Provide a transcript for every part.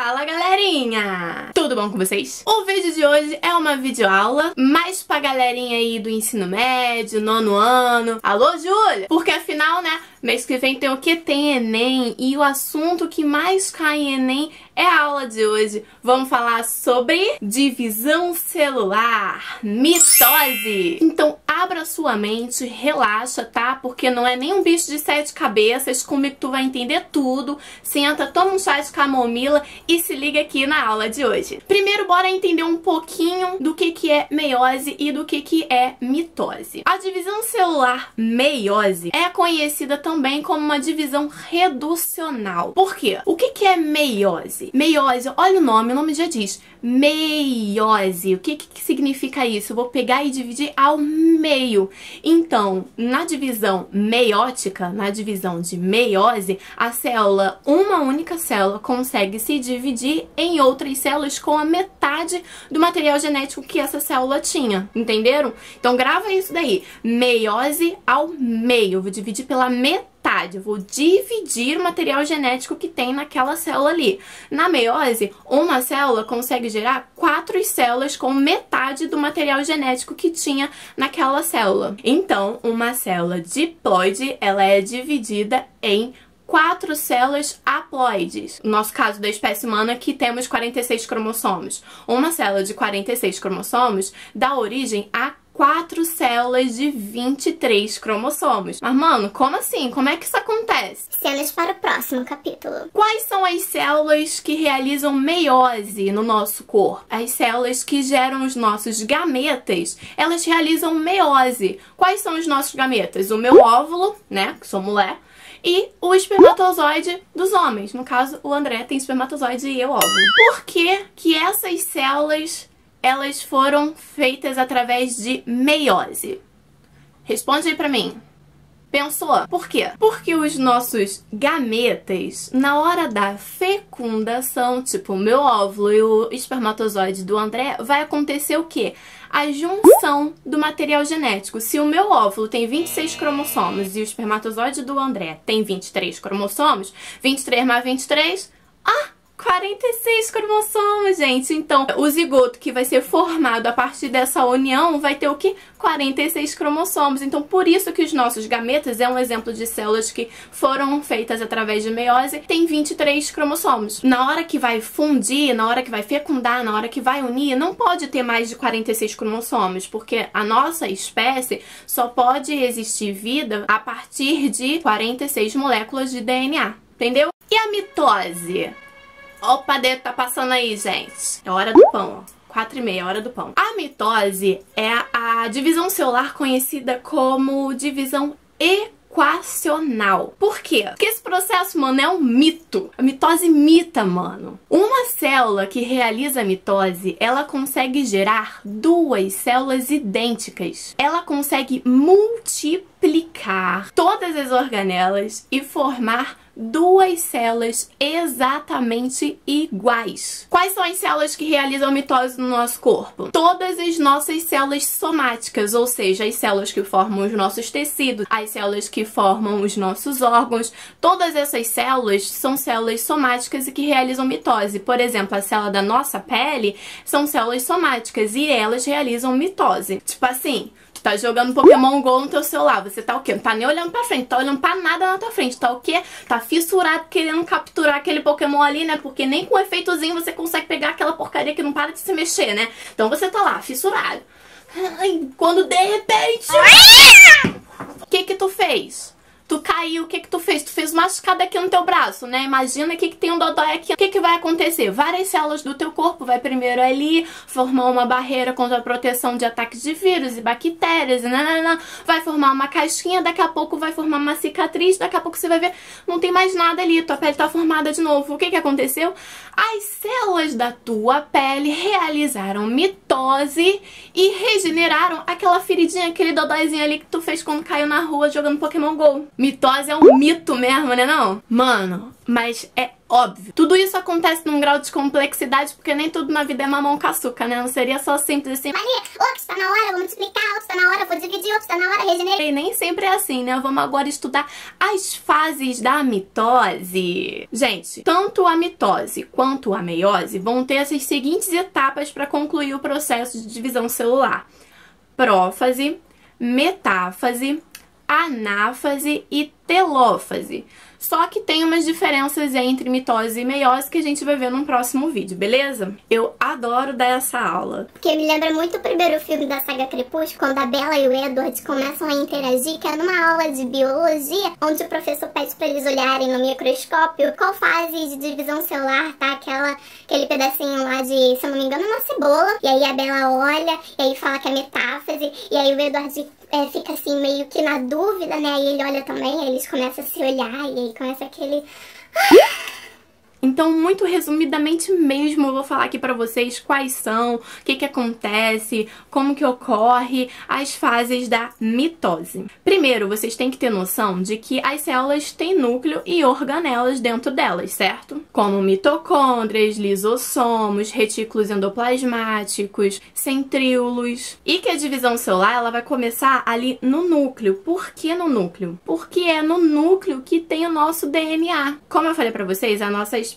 Fala, galerinha! Tudo bom com vocês? O vídeo de hoje é uma videoaula mais pra galerinha aí do ensino médio, nono ano. Alô, Júlia? Porque afinal, né, mês que vem tem o que? Tem Enem. E o assunto que mais cai em Enem é a aula de hoje. Vamos falar sobre divisão celular, mitose. Então abra sua mente, relaxa, tá? Porque não é nem um bicho de 7 cabeças. Comigo tu vai entender tudo. Senta, toma um chá de camomila e se liga aqui na aula de hoje. Primeiro, bora entender um pouquinho do que é meiose e do que é mitose. A divisão celular meiose é conhecida também como uma divisão reducional. Por quê? O que é meiose? Meiose, olha o nome já diz. Meiose. O que significa isso? Eu vou pegar e dividir ao meio. Então, na divisão meiótica, na divisão de meiose, a célula, uma única célula, consegue se dividir em outras células com a metade do material genético que essa célula tinha. Entenderam? Então, grava isso daí. Meiose ao meio. Eu vou dividir pela metade. Eu vou dividir o material genético que tem naquela célula ali. Na meiose, uma célula consegue gerar 4 células com metade do material genético que tinha naquela célula. Então, uma célula diploide, ela é dividida em 4 células haploides. No nosso caso da espécie humana, que temos 46 cromossomos. Uma célula de 46 cromossomos dá origem a 4 células de 23 cromossomos. Mas, mano, como assim? Como é que isso acontece? Cenas para o próximo capítulo. Quais são as células que realizam meiose no nosso corpo? As células que geram os nossos gametas, elas realizam meiose. Quais são os nossos gametas? O meu óvulo, né, que sou mulher, e o espermatozoide dos homens. No caso, o André tem espermatozoide e eu óvulo. Por que essas células elas foram feitas através de meiose? Responde aí pra mim. Pensou? Por quê? Porque os nossos gametas, na hora da fecundação, tipo o meu óvulo e o espermatozoide do André, vai acontecer o quê? A junção do material genético. Se o meu óvulo tem 26 cromossomos e o espermatozoide do André tem 23 cromossomos, 23 mais 23... 46 cromossomos, gente. Então, o zigoto que vai ser formado a partir dessa união vai ter o quê? 46 cromossomos. Então, por isso que os nossos gametas é um exemplo de células que foram feitas através de meiose, tem 23 cromossomos. Na hora que vai fundir, na hora que vai fecundar, na hora que vai unir, não pode ter mais de 46 cromossomos, porque a nossa espécie só pode existir vida a partir de 46 moléculas de DNA. Entendeu? E a mitose? Opa, dedo tá passando aí, gente. É hora do pão, ó. 4h30, hora do pão. A mitose é a divisão celular conhecida como divisão equacional. Por quê? Porque esse processo, mano, é um mito. A mitose mita, mano. Uma célula que realiza a mitose, ela consegue gerar 2 células idênticas. Ela consegue multiplicar todas as organelas e formar 2 células exatamente iguais. Quais são as células que realizam mitose no nosso corpo? Todas as nossas células somáticas, ou seja, as células que formam os nossos tecidos, as células que formam os nossos órgãos, todas essas células são células somáticas e que realizam mitose. Por exemplo, a célula da nossa pele são células somáticas e elas realizam mitose. Tipo assim, tá jogando Pokémon GO no teu celular, você tá o quê? Não tá nem olhando pra frente, tá olhando pra nada na tua frente, tá o quê? Tá fissurado querendo capturar aquele Pokémon ali, né? Porque nem com efeitozinho você consegue pegar aquela porcaria que não para de se mexer, né? Então você tá lá, fissurado. Ai, quando de repente... O que tu fez? Tu caiu, o que tu fez? Tu fez uma machucada aqui no teu braço, né? Imagina que tem um dodói aqui. O que vai acontecer? Várias células do teu corpo vai primeiro ali formar uma barreira contra a proteção de ataques de vírus e bactérias, vai formar uma casquinha, daqui a pouco vai formar uma cicatriz, daqui a pouco você vai ver, não tem mais nada ali, tua pele tá formada de novo. O que aconteceu? As células da tua pele realizaram mitose e regeneraram aquela feridinha, aquele dodóizinho ali que tu fez quando caiu na rua jogando Pokémon GO. Mitose é um mito mesmo, né não? Mano, mas é Óbvio. Tudo isso acontece num grau de complexidade porque nem tudo na vida é mamão com açúcar, né? Não seria só simples assim. Maria, ops, tá na hora, vou multiplicar, ops, tá na hora, vou dividir, ops, tá na hora, regenerar. E nem sempre é assim, né? Vamos agora estudar as fases da mitose. Gente, tanto a mitose quanto a meiose vão ter essas seguintes etapas para concluir o processo de divisão celular: prófase, metáfase, anáfase e telófase. Só que tem umas diferenças entre mitose e meiose que a gente vai ver num próximo vídeo, beleza? Eu adoro dar essa aula. Porque me lembra muito o primeiro filme da saga Crepúsculo, quando a Bella e o Edward começam a interagir, que é numa aula de biologia, onde o professor pede pra eles olharem no microscópio qual fase de divisão celular tá aquele pedacinho lá de, se eu não me engano, uma cebola. E aí a Bella olha, e aí fala que é metáfase, e aí o Edward fica assim meio que na dúvida, né? E ele olha também, aí eles começam a se olhar, e aí começa aquele... Então, muito resumidamente mesmo, eu vou falar aqui pra vocês quais são, o que acontece, como que ocorre as fases da mitose. Primeiro, vocês têm que ter noção de que as células têm núcleo e organelas dentro delas, certo? Como mitocôndrias, lisossomos, retículos endoplasmáticos, centríolos. E que a divisão celular, ela vai começar ali no núcleo. Por que no núcleo? Porque é no núcleo que tem o nosso DNA. Como eu falei pra vocês, a nossa espécie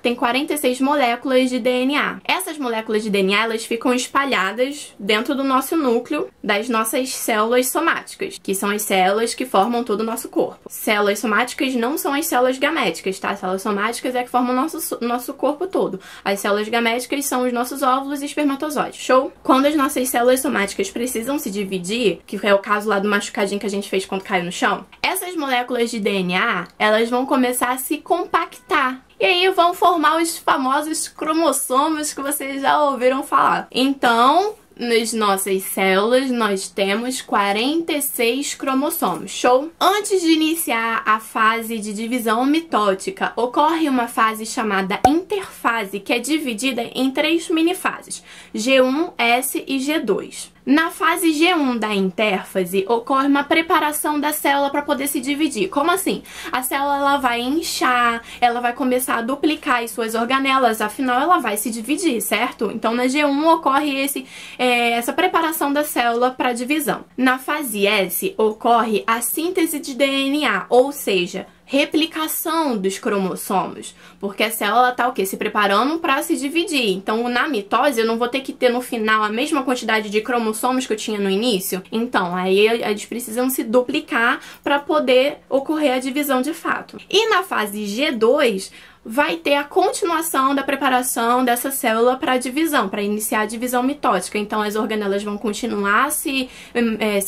tem 46 moléculas de DNA. Essas moléculas de DNA, elas ficam espalhadas dentro do nosso núcleo das nossas células somáticas, que são as células que formam todo o nosso corpo. Células somáticas não são as células gaméticas, tá? As células somáticas é que formam o nosso corpo todo. As células gaméticas são os nossos óvulos e espermatozoides. Show? Quando as nossas células somáticas precisam se dividir, que é o caso lá do machucadinho que a gente fez quando caiu no chão, essas moléculas de DNA, elas vão começar a se compactar. E aí vão formar os famosos cromossomos que vocês já ouviram falar. Então, nas nossas células, nós temos 46 cromossomos. Show? Antes de iniciar a fase de divisão mitótica, ocorre uma fase chamada interfase, que é dividida em 3 minifases: G1, S e G2. Na fase G1 da intérfase, ocorre uma preparação da célula para poder se dividir. Como assim? A célula ela vai inchar, ela vai começar a duplicar as suas organelas, afinal ela vai se dividir, certo? Então na G1 ocorre essa preparação da célula para divisão. Na fase S, ocorre a síntese de DNA, ou seja, replicação dos cromossomos, porque a célula tá o quê? Se preparando para se dividir. Então, na mitose, eu não vou ter que ter no final a mesma quantidade de cromossomos que eu tinha no início. Então, aí eles precisam se duplicar para poder ocorrer a divisão de fato. E na fase G2, vai ter a continuação da preparação dessa célula para a divisão, para iniciar a divisão mitótica. Então, as organelas vão continuar se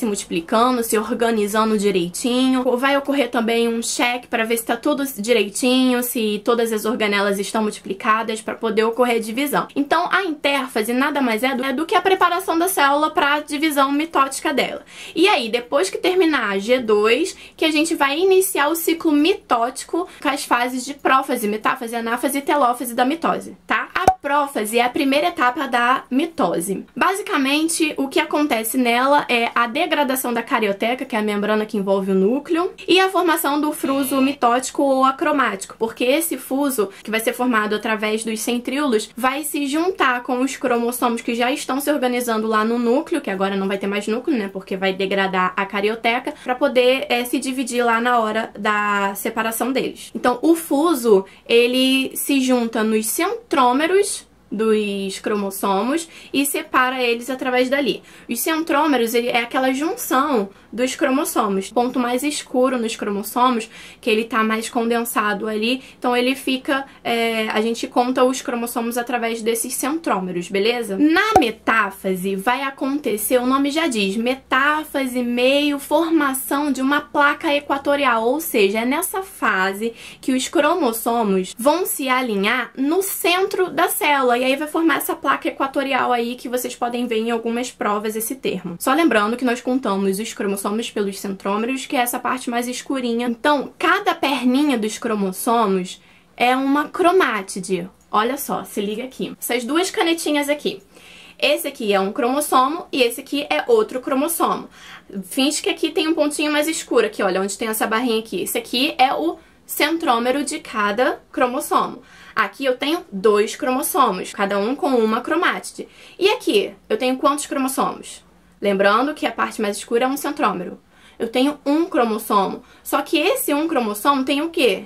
multiplicando, se organizando direitinho. Vai ocorrer também um check para ver se está tudo direitinho, se todas as organelas estão multiplicadas para poder ocorrer a divisão. Então, a intérfase nada mais é do que a preparação da célula para a divisão mitótica dela. E aí, depois que terminar a G2, que a gente vai iniciar o ciclo mitótico com as fases de prófase, metáfase, anáfase e telófase da mitose, tá? A prófase é a primeira etapa da mitose. Basicamente, o que acontece nela é a degradação da carioteca, que é a membrana que envolve o núcleo, e a formação do fuso mitótico ou acromático, porque esse fuso, que vai ser formado através dos centríolos, vai se juntar com os cromossomos que já estão se organizando lá no núcleo, que agora não vai ter mais núcleo, né, porque vai degradar a carioteca, para poder se dividir lá na hora da separação deles. Então, o fuso, ele se junta nos centrômeros dos cromossomos e separa eles através dali. Os centrômeros é aquela junção dos cromossomos. O ponto mais escuro nos cromossomos, que ele tá mais condensado ali, então ele fica... a gente conta os cromossomos através desses centrômeros, beleza? Na metáfase vai acontecer, o nome já diz, metáfase, meio, formação de uma placa equatorial, ou seja, é nessa fase que os cromossomos vão se alinhar no centro da célula, e aí vai formar essa placa equatorial aí que vocês podem ver em algumas provas esse termo. Só lembrando que nós contamos os cromossomos pelos centrômeros, que é essa parte mais escurinha. Então, cada perninha dos cromossomos é uma cromátide. Olha só, se liga aqui. Essas duas canetinhas aqui. Esse aqui é um cromossomo e esse aqui é outro cromossomo. Finge que aqui tem um pontinho mais escuro aqui, olha, onde tem essa barrinha aqui. Esse aqui é o centrômero de cada cromossomo. Aqui eu tenho 2 cromossomos, cada um com uma cromátide. E aqui, eu tenho quantos cromossomos? Lembrando que a parte mais escura é um centrômero. Eu tenho 1 cromossomo, só que esse 1 cromossomo tem o quê?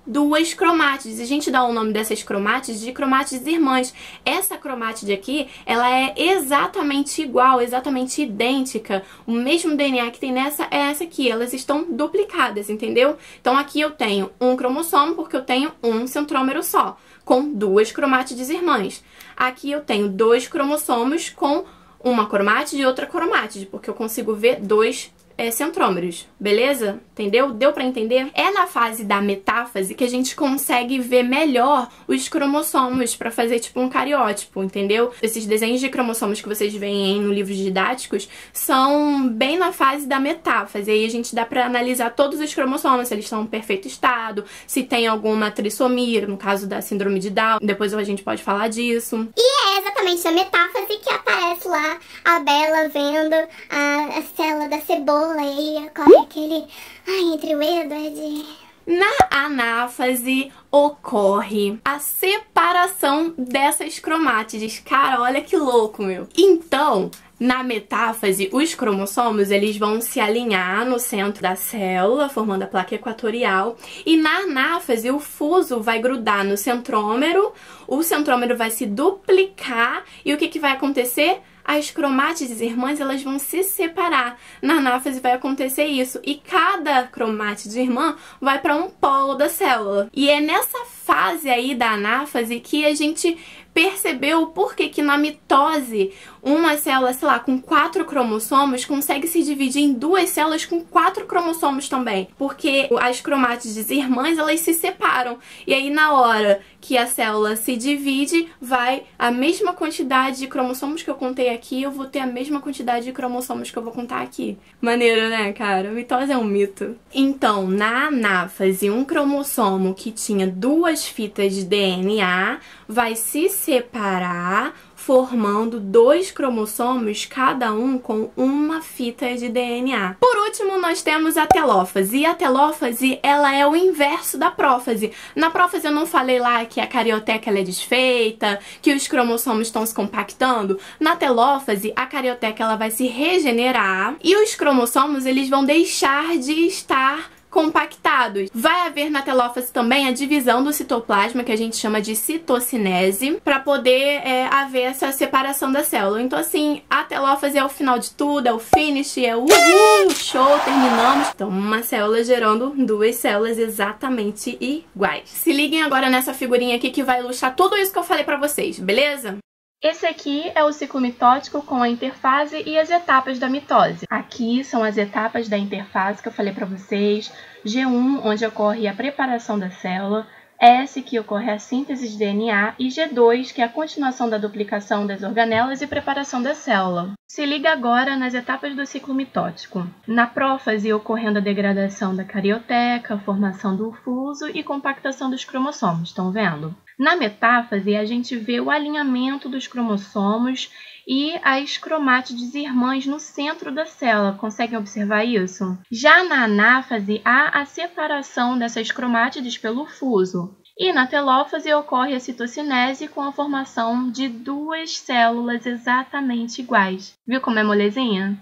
2 cromátides. A gente dá o nome dessas cromátides de cromátides irmãs. Essa cromátide aqui, ela é exatamente igual, exatamente idêntica. O mesmo DNA que tem nessa é essa aqui. Elas estão duplicadas, entendeu? Então aqui eu tenho 1 cromossomo porque eu tenho 1 centrômero só, com 2 cromátides irmãs. Aqui eu tenho 2 cromossomos com uma cromátide e outra cromátide, porque eu consigo ver 2 centrômeros, beleza? Entendeu? Deu pra entender? É na fase da metáfase que a gente consegue ver melhor os cromossomos pra fazer tipo um cariótipo, entendeu? Esses desenhos de cromossomos que vocês veem no livros didáticos são bem na fase da metáfase. Aí a gente dá pra analisar todos os cromossomos, se eles estão em perfeito estado, se tem alguma trissomia, no caso da síndrome de Down. Depois a gente pode falar disso. E é exatamente na metáfase que aparece lá a Bella vendo a célula da cebola. E aí ocorre aquele... Ai, entre o Edward... Na anáfase ocorre a separação dessas cromátides. Cara, olha que louco, meu. Então, na metáfase, os cromossomos eles vão se alinhar no centro da célula, formando a placa equatorial. E na anáfase, o fuso vai grudar no centrômero, o centrômero vai se duplicar e o que vai acontecer? As cromátides irmãs elas vão se separar. Na anáfase vai acontecer isso. E cada cromátide irmã vai para um polo da célula. E é nessa fase aí da anáfase que a gente percebeu o porquê que na mitose uma célula, sei lá, com 4 cromossomos consegue se dividir em 2 células com 4 cromossomos também. Porque as cromátides irmãs, elas se separam. E aí na hora que a célula se divide, vai a mesma quantidade de cromossomos que eu contei aqui, eu vou ter a mesma quantidade de cromossomos que eu vou contar aqui. Maneiro, né, cara? Mitose é um mito. Então, na anáfase, um cromossomo que tinha 2 fitas de DNA vai se separar, formando 2 cromossomos, cada um com uma fita de DNA. Por último, nós temos a telófase. E a telófase, ela é o inverso da prófase. Na prófase eu não falei lá que a carioteca ela é desfeita, que os cromossomos estão se compactando. Na telófase, a carioteca ela vai se regenerar e os cromossomos eles vão deixar de estar compactados. Vai haver na telófase também a divisão do citoplasma, que a gente chama de citocinese, para poder haver essa separação da célula. Então, assim, a telófase é o final de tudo, é o finish, é o uhul, show, terminamos. Então, uma célula gerando 2 células exatamente iguais. Se liguem agora nessa figurinha aqui que vai ilustrar tudo isso que eu falei pra vocês, beleza? Esse aqui é o ciclo mitótico com a interfase e as etapas da mitose. Aqui são as etapas da interfase que eu falei para vocês. G1, onde ocorre a preparação da célula. S, que ocorre a síntese de DNA. E G2, que é a continuação da duplicação das organelas e preparação da célula. Se liga agora nas etapas do ciclo mitótico. Na prófase, ocorrendo a degradação da carioteca, a formação do fuso e compactação dos cromossomos. Estão vendo? Na metáfase, a gente vê o alinhamento dos cromossomos e as cromátides irmãs no centro da célula. Conseguem observar isso? Já na anáfase, há a separação dessas cromátides pelo fuso. E na telófase ocorre a citocinese com a formação de 2 células exatamente iguais. Viu como é molezinha?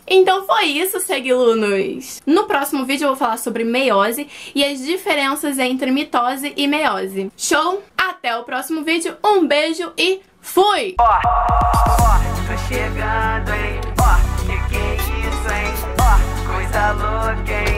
Então foi isso, seguilunos! No próximo vídeo eu vou falar sobre meiose e as diferenças entre mitose e meiose. Show? Até o próximo vídeo, um beijo e fui! Tô chegando, hein? Que é isso, hein? Coisa louca, hein?